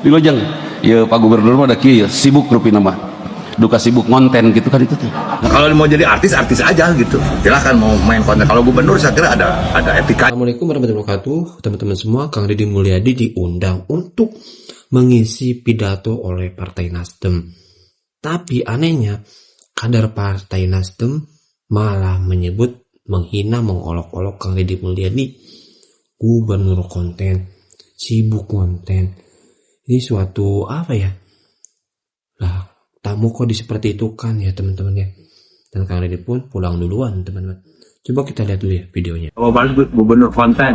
Wilujeng, ya Pak Gubernur mah ada kieu ya, sibuk rupina mah. Duka sibuk konten gitu kan itu tuh. Nah, kalau mau jadi artis aja gitu. Silahkan mau main konten. Kalau gubernur saya kira ada etika. Assalamualaikum warahmatullahi wabarakatuh. Teman-teman semua, Kang Deddy Mulyadi diundang untuk mengisi pidato oleh Partai Nasdem. Tapi anehnya, kader Partai Nasdem malah menyebut, menghina, mengolok-olok Kang Deddy Mulyadi, gubernur konten, sibuk konten. Ini suatu apa ya? Lah, tamu kok seperti itu kan ya teman-teman ya. Dan Kang Deddy pun pulang duluan teman-teman. Coba kita lihat dulu ya videonya. Kalau gubernur konten,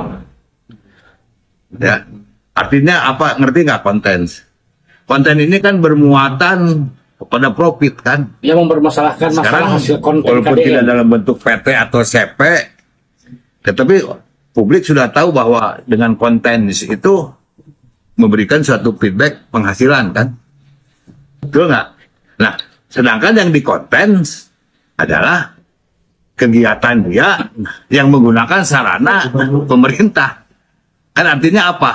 ya artinya apa? Ngerti nggak konten? Konten ini kan bermuatan kepada profit kan? Yang mempermasalahkan masalah hasil konten walaupun KDM. tidak dalam bentuk PT atau CP, tetapi publik sudah tahu bahwa dengan konten itu memberikan suatu feedback penghasilan kan? Betul nggak? Nah, sedangkan yang di konten adalah kegiatan dia yang menggunakan sarana pemerintah. Kan artinya apa?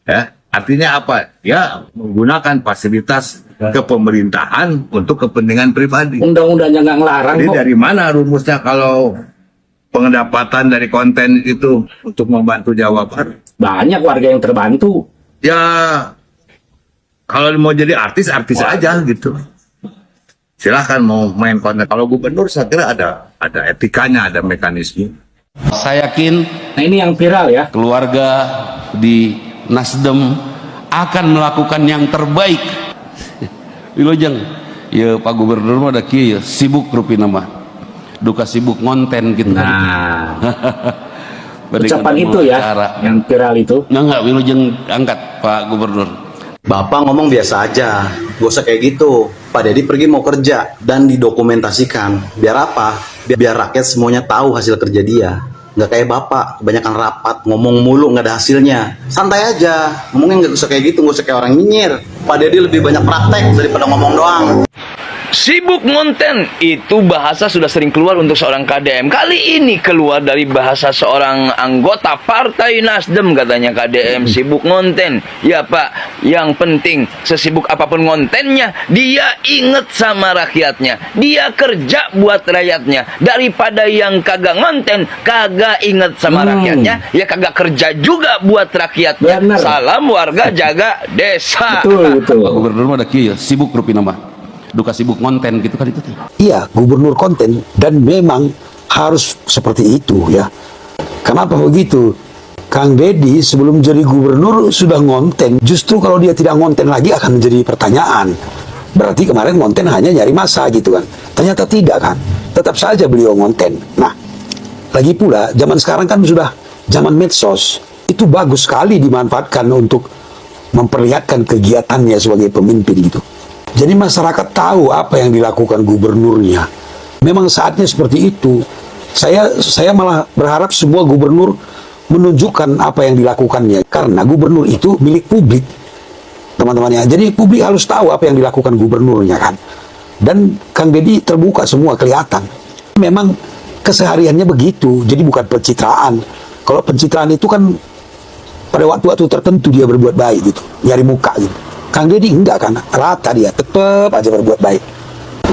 Ya, artinya apa? Ya, menggunakan fasilitas kepemerintahan untuk kepentingan pribadi. Undang-undangnya nggak ngelarang Jadi kok. dari mana rumusnya kalau pendapatan dari konten itu untuk membantu Jawa Barat? Banyak warga yang terbantu. Ya, kalau mau jadi artis aja gitu. Silahkan mau main konten. Kalau gubernur saya kira ada etikanya, ada mekanisme. Saya yakin Nah ini yang viral ya. keluarga di Nasdem akan melakukan yang terbaik. Wilujeng, ya Pak Gubernur mah ada kieu ya, sibuk rupina mah. Duka sibuk konten gitu. Nah, ucapan itu ya, yang viral itu. Enggak, Wilujeng angkat Pak Gubernur. Bapak ngomong biasa aja, gak usah kayak gitu. Pak Deddy pergi mau kerja dan didokumentasikan. Biar apa? Biar rakyat semuanya tahu hasil kerja dia. Nggak kayak Bapak, kebanyakan rapat, ngomong mulu nggak ada hasilnya. Santai aja, ngomongnya nggak usah kayak gitu, nggak usah kayak orang nyinyir. Pak Deddy lebih banyak praktek daripada ngomong doang. Sibuk ngonten, itu bahasa sudah sering keluar untuk seorang KDM. Kali ini keluar dari bahasa seorang anggota Partai Nasdem, katanya KDM sibuk ngonten. Ya Pak, yang penting sesibuk apapun ngontennya, dia inget sama rakyatnya. Dia kerja buat rakyatnya. Daripada yang kagak ngonten, kagak inget sama rakyatnya, ya kagak kerja juga buat rakyatnya. Bener. Salam warga jaga desa. Betul. Pak Gubernur mah ada kieu ya, sibuk rupina mah. Duka sibuk konten gitu kan itu tuh. Iya, gubernur konten, dan memang harus seperti itu ya. Kenapa begitu? Kang Deddy sebelum jadi gubernur sudah ngonten. Justru kalau dia tidak ngonten lagi akan menjadi pertanyaan. Berarti kemarin ngonten hanya nyari masa gitu kan. Ternyata tidak kan. Tetap saja beliau ngonten. Nah, lagi pula zaman sekarang kan sudah zaman medsos. Itu bagus sekali dimanfaatkan untuk memperlihatkan kegiatannya sebagai pemimpin gitu. Jadi masyarakat tahu apa yang dilakukan gubernurnya. Memang saatnya seperti itu. Saya malah berharap semua gubernur menunjukkan apa yang dilakukannya. Karena gubernur itu milik publik, teman-temannya. Jadi publik harus tahu apa yang dilakukan gubernurnya kan. Dan Kang Deddy terbuka semua, kelihatan. Memang kesehariannya begitu. Jadi bukan pencitraan. Kalau pencitraan itu kan pada waktu-waktu tertentu dia berbuat baik gitu, nyari muka gitu. Kang Deddy enggak kan, rata dia, tetap aja berbuat baik.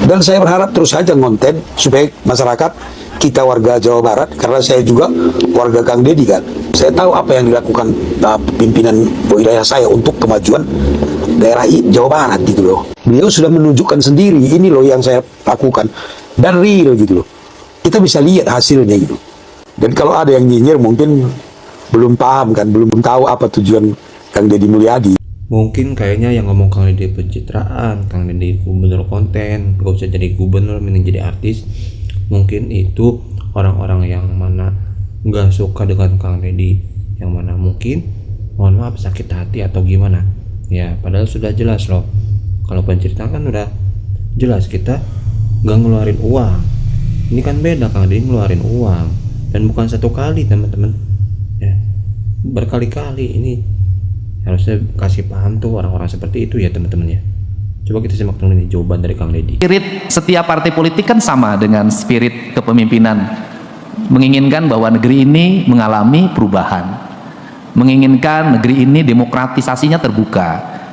Dan saya berharap terus saja ngonten supaya masyarakat, kita warga Jawa Barat, karena saya juga warga Kang Deddy kan, saya tahu apa yang dilakukan pimpinan wilayah saya untuk kemajuan daerah Jawa Barat gitu loh. Beliau sudah menunjukkan sendiri, ini loh yang saya lakukan, dan real gitu loh. Kita bisa lihat hasilnya gitu. Dan kalau ada yang nyinyir mungkin belum paham kan, belum tahu apa tujuan Kang Deddy Mulyadi. Mungkin kayaknya yang ngomong Kang Deddy pencitraan, Kang Deddy gubernur konten, gak usah jadi gubernur, mending jadi artis. Mungkin itu orang-orang yang mana gak suka dengan Kang Deddy, yang mana mungkin, mohon maaf, sakit hati atau gimana. Ya, padahal sudah jelas loh. Kalau pencitraan kan udah jelas, kita gak ngeluarin uang. Ini kan beda, Kang Deddy ngeluarin uang. Dan bukan satu kali teman-teman, ya, berkali-kali. Ini harusnya kasih paham tuh orang-orang seperti itu ya teman-teman ya. Coba kita simak dulu nih jawaban dari Kang Deddy. Spirit setiap partai politik kan sama dengan spirit kepemimpinan, menginginkan bahwa negeri ini mengalami perubahan. menginginkan negeri ini demokratisasinya terbuka,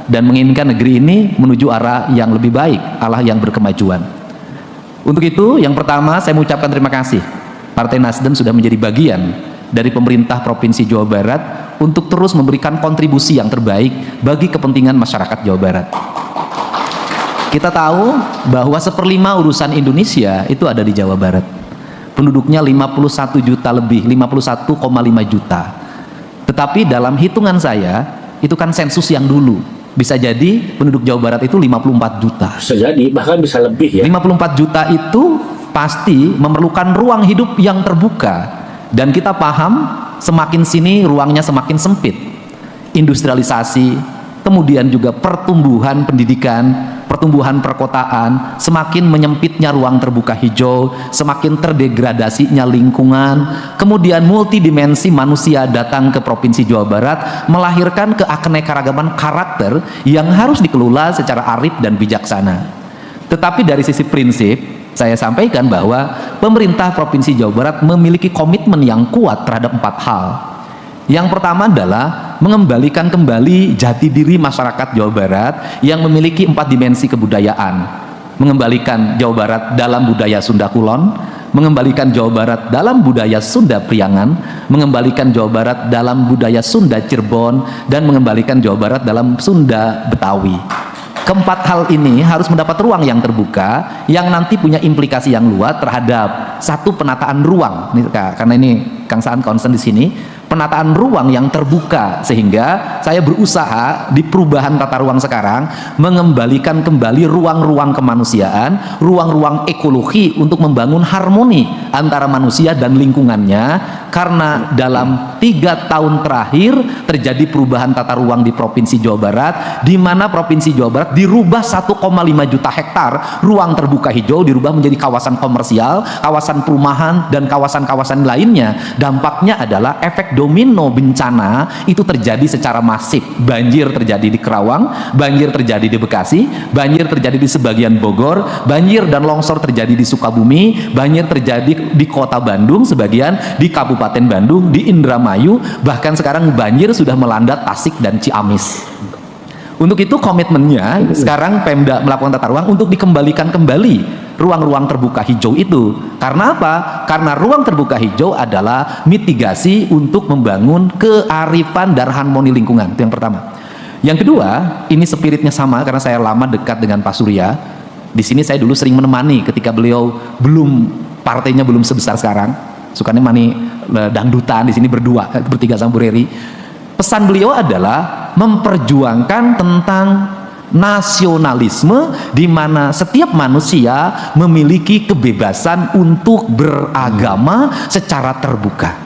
dan menginginkan negeri ini menuju arah yang lebih baik, arah yang berkemajuan. Untuk itu, yang pertama saya mengucapkan terima kasih. Partai Nasdem sudah menjadi bagian dari pemerintah Provinsi Jawa Barat untuk terus memberikan kontribusi yang terbaik bagi kepentingan masyarakat Jawa Barat. Kita tahu bahwa 1/5 urusan Indonesia itu ada di Jawa Barat. Penduduknya 51 juta lebih, 51,5 juta. Tetapi dalam hitungan saya, itu kan sensus yang dulu. Bisa jadi penduduk Jawa Barat itu 54 juta. Bisa jadi, bahkan bisa lebih ya. 54 juta itu pasti memerlukan ruang hidup yang terbuka. Dan kita paham, semakin sini ruangnya semakin sempit. Industrialisasi, kemudian juga pertumbuhan pendidikan, pertumbuhan perkotaan, semakin menyempitnya ruang terbuka hijau, semakin terdegradasinya lingkungan, kemudian multidimensi manusia datang ke Provinsi Jawa Barat, melahirkan keanekaragaman karakter yang harus dikelola secara arif dan bijaksana. Tetapi dari sisi prinsip, saya sampaikan bahwa pemerintah Provinsi Jawa Barat memiliki komitmen yang kuat terhadap 4 hal. Yang pertama adalah mengembalikan kembali jati diri masyarakat Jawa Barat yang memiliki 4 dimensi kebudayaan. Mengembalikan Jawa Barat dalam budaya Sunda Kulon, mengembalikan Jawa Barat dalam budaya Sunda Priangan, mengembalikan Jawa Barat dalam budaya Sunda Cirebon, dan mengembalikan Jawa Barat dalam Sunda Betawi. Keempat hal ini harus mendapat ruang yang terbuka yang nanti punya implikasi yang luas terhadap satu penataan ruang. Karena ini Kang Saan concern di sini, penataan ruang yang terbuka, sehingga saya berusaha di perubahan tata ruang sekarang mengembalikan kembali ruang-ruang kemanusiaan, ruang-ruang ekologi untuk membangun harmoni antara manusia dan lingkungannya. Karena dalam 3 tahun terakhir terjadi perubahan tata ruang di Provinsi Jawa Barat, di mana Provinsi Jawa Barat dirubah 1,5 juta hektar ruang terbuka hijau dirubah menjadi kawasan komersial, kawasan perumahan, dan kawasan-kawasan lainnya. Dampaknya adalah efek domino bencana itu terjadi secara masif. Banjir terjadi di Kerawang, banjir terjadi di Bekasi, banjir terjadi di sebagian Bogor, banjir dan longsor terjadi di Sukabumi, banjir terjadi di kota Bandung, sebagian di Kabupaten Bandung, di Indramayu, bahkan sekarang banjir sudah melanda Tasik dan Ciamis. Untuk itu komitmennya sekarang Pemda melakukan tata ruang untuk dikembalikan kembali ruang-ruang terbuka hijau itu. Karena apa? Karena ruang terbuka hijau adalah mitigasi untuk membangun kearifan dan harmoni lingkungan. Itu yang pertama. Yang kedua, ini spiritnya sama karena saya lama dekat dengan Pak Surya. Di sini saya dulu sering menemani ketika beliau partainya belum sebesar sekarang. Sukanya mani dangdutan di sini berdua, bertiga sama Bu Reri. Pesan beliau adalah memperjuangkan tentang nasionalisme, di mana setiap manusia memiliki kebebasan untuk beragama secara terbuka.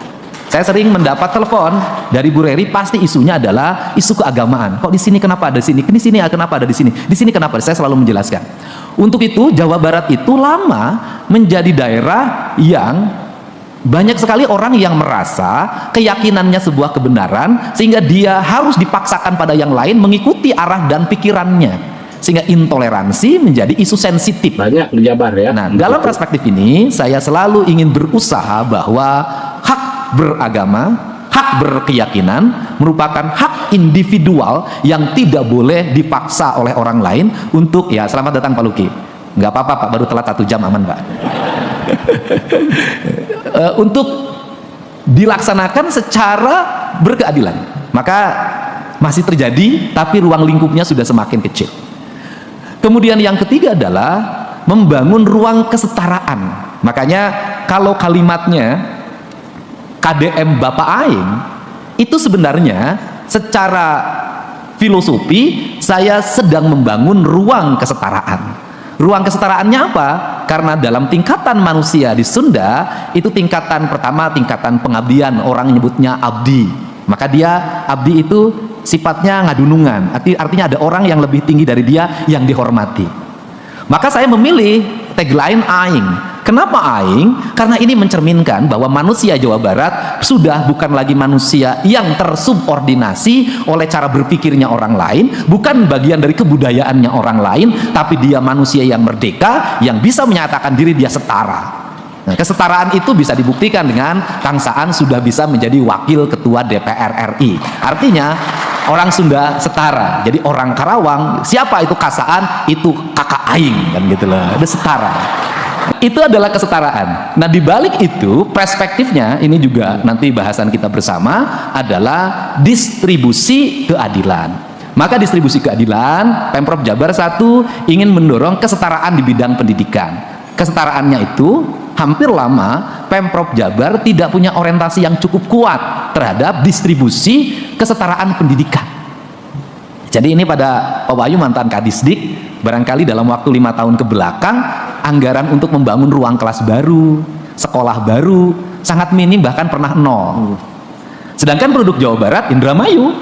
Saya sering mendapat telepon dari Bu Reri, pasti isunya adalah isu keagamaan. Kok di sini kenapa ada di sini? Di sini kenapa ada di sini? Di sini kenapa? Saya selalu menjelaskan. Untuk itu Jawa Barat itu lama menjadi daerah yang banyak sekali orang yang merasa keyakinannya sebuah kebenaran, sehingga dia harus dipaksakan pada yang lain mengikuti arah dan pikirannya, sehingga intoleransi menjadi isu sensitif. Banyak di Jabar ya. Nah, dalam perspektif ini saya selalu ingin berusaha bahwa hak beragama, hak berkeyakinan merupakan hak individual yang tidak boleh dipaksa oleh orang lain untuk, ya selamat datang Pak Luki. Nggak apa-apa Pak, baru telat 1 jam, aman Pak. Untuk dilaksanakan secara berkeadilan. Maka masih terjadi, tapi ruang lingkupnya sudah semakin kecil. Kemudian yang ketiga adalah membangun ruang kesetaraan. Makanya kalau kalimatnya KDM Bapak Aing, itu sebenarnya secara filosofi saya sedang membangun ruang kesetaraan. Ruang kesetaraannya apa? Karena dalam tingkatan manusia di Sunda, itu tingkatan pertama tingkatan pengabdian, orang nyebutnya abdi. Maka dia, abdi itu sifatnya ngadunungan, artinya ada orang yang lebih tinggi dari dia yang dihormati. Maka saya memilih tagline Aing. Kenapa Aing? Karena ini mencerminkan bahwa manusia Jawa Barat sudah bukan lagi manusia yang tersubordinasi oleh cara berpikirnya orang lain, bukan bagian dari kebudayaannya orang lain, tapi dia manusia yang merdeka, yang bisa menyatakan diri dia setara. Nah, kesetaraan itu bisa dibuktikan dengan Kang Saan sudah bisa menjadi wakil ketua DPR RI. Artinya orang Sunda setara. Jadi orang Karawang, siapa itu Kasaan? Itu kakak aing kan gitu loh. Ada setara. Itu adalah kesetaraan. Nah, dibalik itu perspektifnya ini juga nanti bahasan kita bersama adalah distribusi keadilan. Maka distribusi keadilan, Pemprov Jabar 1 ingin mendorong kesetaraan di bidang pendidikan. Kesetaraannya itu hampir lama Pemprov Jabar tidak punya orientasi yang cukup kuat terhadap distribusi kesetaraan pendidikan. Jadi ini pada Pak Wahyu mantan Kadisdik, barangkali dalam waktu 5 tahun ke belakang anggaran untuk membangun ruang kelas baru, sekolah baru sangat minim, bahkan pernah nol. Sedangkan penduduk Jawa Barat, Indramayu,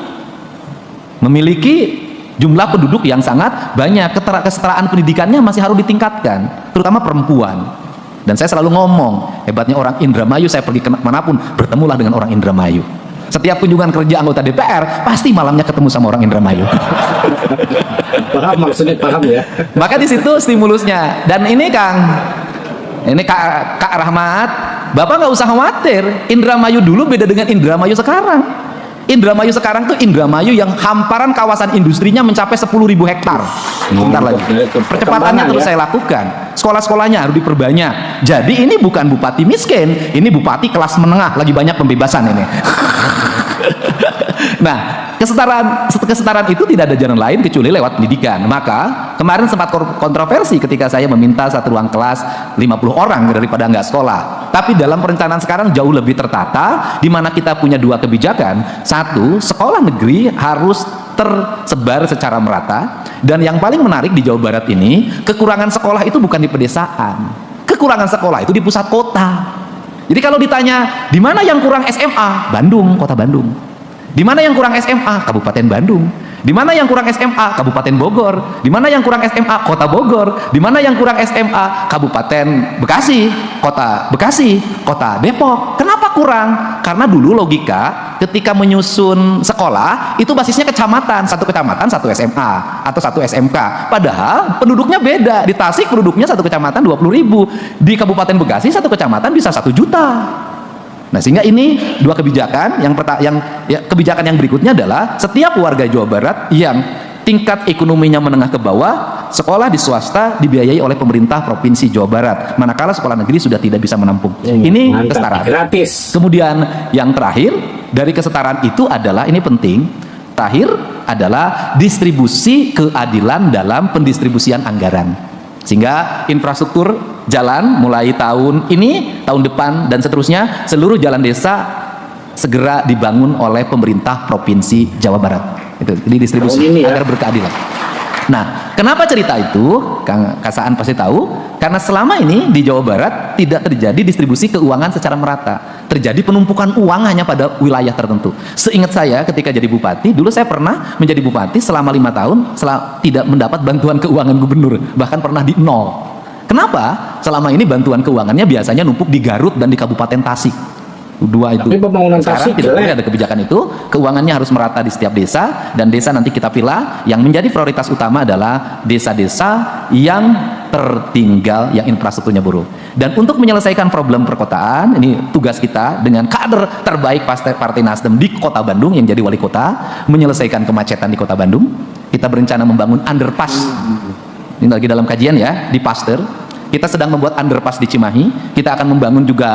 memiliki jumlah penduduk yang sangat banyak. Kesetaraan pendidikannya masih harus ditingkatkan, terutama perempuan. Dan saya selalu ngomong, hebatnya orang Indramayu, saya pergi kemanapun bertemulah dengan orang Indramayu. Setiap kunjungan kerja anggota DPR pasti malamnya ketemu sama orang Indramayu. Paham, maksudnya paham ya. Maka di situ stimulusnya. Dan ini Kak Rahmat, Bapak nggak usah khawatir. Indramayu dulu beda dengan Indramayu sekarang. Indramayu sekarang tuh Indramayu yang hamparan kawasan industrinya mencapai 10.000 hektar. Bentar lagi. Percepatannya terus saya lakukan. Sekolah-sekolahnya harus diperbanyak. Jadi ini bukan bupati miskin, ini bupati kelas menengah, lagi banyak pembebasan ini. Nah, kesetaraan itu tidak ada jalan lain kecuali lewat pendidikan. Maka kemarin sempat kontroversi ketika saya meminta satu ruang kelas 50 orang daripada nggak sekolah. Tapi dalam perencanaan sekarang jauh lebih tertata, di mana kita punya 2 kebijakan. 1, sekolah negeri harus tersebar secara merata. Dan yang paling menarik di Jawa Barat ini, kekurangan sekolah itu bukan di pedesaan. Kekurangan sekolah itu di pusat kota. Jadi kalau ditanya, di mana yang kurang SMA? Bandung, kota Bandung. Di mana yang kurang SMA? Kabupaten Bandung. Di mana yang kurang SMA? Kabupaten Bogor. Di mana yang kurang SMA? Kota Bogor. Di mana yang kurang SMA? Kabupaten Bekasi, Kota Bekasi, Kota Depok. Kenapa kurang? Karena dulu logika ketika menyusun sekolah itu basisnya kecamatan, satu kecamatan satu SMA atau satu SMK. Padahal penduduknya beda. Di Tasik penduduknya satu kecamatan 20.000. Di Kabupaten Bekasi satu kecamatan bisa 1 juta. Nah, sehingga ini 2 kebijakan. Kebijakan yang berikutnya adalah setiap warga Jawa Barat yang tingkat ekonominya menengah ke bawah, sekolah di swasta dibiayai oleh pemerintah Provinsi Jawa Barat, manakala sekolah negeri sudah tidak bisa menampung. Ini kesetaraan. Gratis. Kemudian yang terakhir dari kesetaraan itu adalah, ini penting, terakhir adalah distribusi keadilan dalam pendistribusian anggaran. Sehingga infrastruktur jalan mulai tahun ini, tahun depan dan seterusnya, seluruh jalan desa segera dibangun oleh pemerintah Provinsi Jawa Barat. Itu didistribusi agar berkeadilan. Nah, kenapa cerita itu? Kang Kasaan pasti tahu, karena selama ini di Jawa Barat tidak terjadi distribusi keuangan secara merata. Terjadi penumpukan uang hanya pada wilayah tertentu. Seingat saya ketika jadi bupati, dulu saya pernah menjadi bupati selama 5 tahun tidak mendapat bantuan keuangan gubernur, bahkan pernah di 0. Kenapa? Selama ini bantuan keuangannya biasanya numpuk di Garut dan di Kabupaten Tasik. 2 itu. Tapi pembangunan sekarang Tasik tidak boleh ada kebijakan itu, keuangannya harus merata di setiap desa, dan desa nanti kita pilih. Yang menjadi prioritas utama adalah desa-desa yang tertinggal, yang infrastrukturnya buruk. Dan untuk menyelesaikan problem perkotaan, ini tugas kita dengan kader terbaik Partai Nasdem di Kota Bandung yang jadi wali kota, menyelesaikan kemacetan di Kota Bandung. Kita berencana membangun underpass. Ini lagi dalam kajian ya, di Pasteur. Kita sedang membuat underpass di Cimahi. Kita akan membangun juga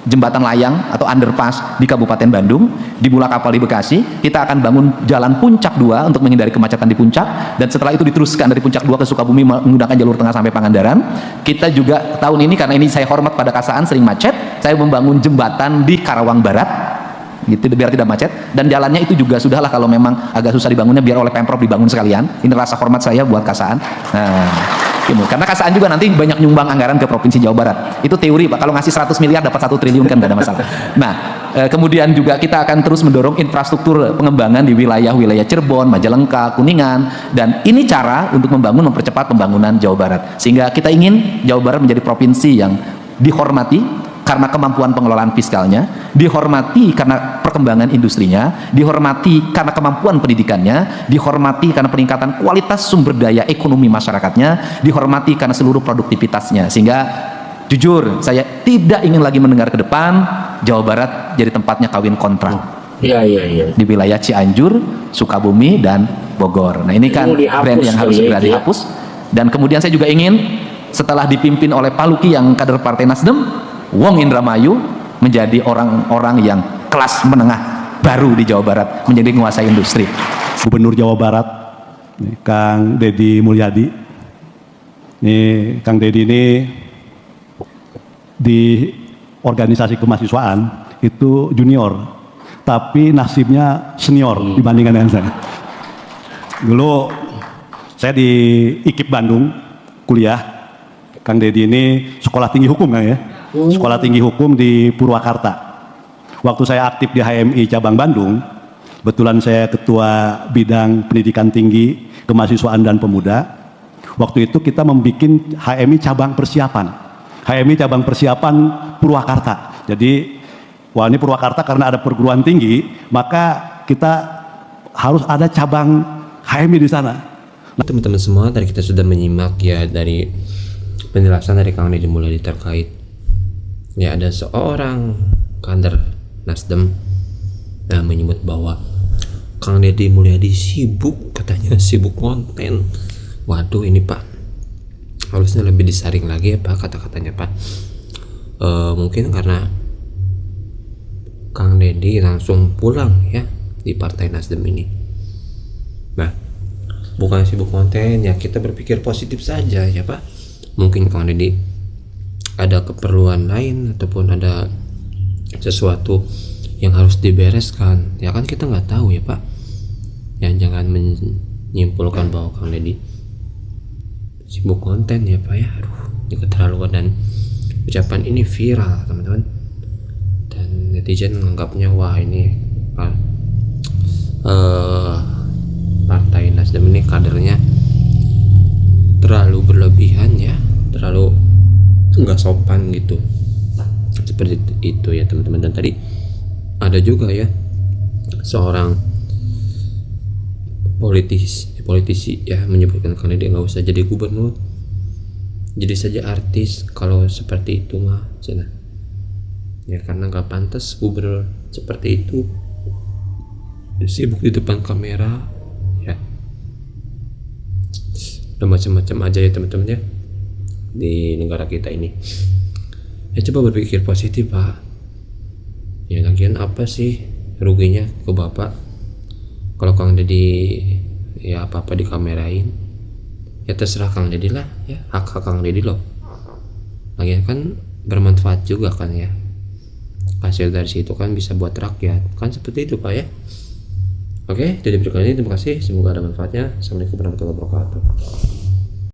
jembatan layang atau underpass di Kabupaten Bandung, di Bula Kapal di Bekasi. Kita akan bangun jalan Puncak 2 untuk menghindari kemacetan di Puncak, dan setelah itu diteruskan dari Puncak 2 ke Sukabumi menggunakan jalur tengah sampai Pangandaran. Kita juga tahun ini, karena ini saya hormat pada Kasaan sering macet, saya membangun jembatan di Karawang Barat gitu biar tidak macet, dan jalannya itu juga sudahlah kalau memang agak susah dibangunnya biar oleh Pemprov dibangun sekalian. Ini rasa hormat saya buat Kasaan. Nah, karena Kasaan juga nanti banyak nyumbang anggaran ke Provinsi Jawa Barat. Itu teori Pak, kalau ngasih 100 miliar dapat 1 triliun kan gak ada masalah. Nah, kemudian juga kita akan terus mendorong infrastruktur pengembangan di wilayah-wilayah Cirebon, Majalengka, Kuningan, dan ini cara untuk mempercepat pembangunan Jawa Barat. Sehingga kita ingin Jawa Barat menjadi provinsi yang dihormati karena kemampuan pengelolaan fiskalnya, dihormati karena perkembangan industrinya, dihormati karena kemampuan pendidikannya, dihormati karena peningkatan kualitas sumber daya ekonomi masyarakatnya, dihormati karena seluruh produktivitasnya. Sehingga jujur saya tidak ingin lagi mendengar ke depan Jawa Barat jadi tempatnya kawin kontrak Iya, iya, iya. di wilayah Cianjur, Sukabumi, dan Bogor. Nah ini kan Ini dihapus brand yang harus kali ya, segera itu ya. dihapus. Dan kemudian saya juga ingin setelah dipimpin oleh Pak Luki yang kader Partai Nasdem, Wong Indramayu menjadi orang-orang yang kelas menengah baru di Jawa Barat, menjadi penguasa industri. Gubernur Jawa Barat, Kang Deddy Mulyadi. Nih, Kang Deddy ini di organisasi kemahasiswaan itu junior, tapi nasibnya senior dibandingkan dengan saya. Dulu saya di IKIP Bandung kuliah, Kang Deddy ini sekolah tinggi hukum kan ya, sekolah tinggi hukum di Purwakarta. Waktu saya aktif di HMI cabang Bandung, kebetulan saya ketua bidang pendidikan tinggi, kemahasiswaan dan pemuda. Waktu itu kita membuat HMI cabang persiapan, HMI cabang persiapan Purwakarta. Jadi, wah ini Purwakarta karena ada perguruan tinggi, maka kita harus ada cabang HMI di sana. Teman-teman semua, tadi kita sudah menyimak ya dari penjelasan dari Kang Deddy Mulyadi terkait ya ada seorang kader Nasdem yang menyebut bahwa Kang Deddy Mulyadi sibuk, katanya sibuk konten. Waduh, ini Pak harusnya lebih disaring lagi ya Pak kata-katanya Pak. Mungkin karena Kang Deddy langsung pulang ya di Partai Nasdem ini. Nah, bukan sibuk konten ya, kita berpikir positif saja ya Pak. Mungkin Kang Deddy ada keperluan lain ataupun ada sesuatu yang harus dibereskan ya kan, kita nggak tahu ya Pak. Ya jangan menyimpulkan bahwa Kang Deddy sibuk konten ya Pak ya. Aduh, ini keterlaluan, dan ucapan ini viral teman-teman, dan netizen menganggapnya wah ini Partai Nasdem ini kadernya terlalu berlebihan ya, terlalu nggak sopan gitu, seperti itu ya teman-teman. Dan tadi ada juga ya seorang politisi ya menyebutkan Kang Deddy nggak usah jadi gubernur, jadi saja artis. Kalau seperti itu mah cina ya, karena nggak pantas gubernur seperti itu sibuk di depan kamera ya. Udah macam-macam aja ya teman-teman ya di negara kita ini. Ya coba berpikir positif Pak ya, lagian apa sih ruginya ke Bapak kalau Kang Deddy ya apa-apa dikamerain? Ya terserah Kang Deddy lah ya, hak Kang Deddy loh. Lagian kan bermanfaat juga kan ya, hasil dari situ kan bisa buat rakyat kan, seperti itu Pak ya. Oke, jadi berikut ini terima kasih, semoga ada manfaatnya. Assalamualaikum warahmatullahi wabarakatuh.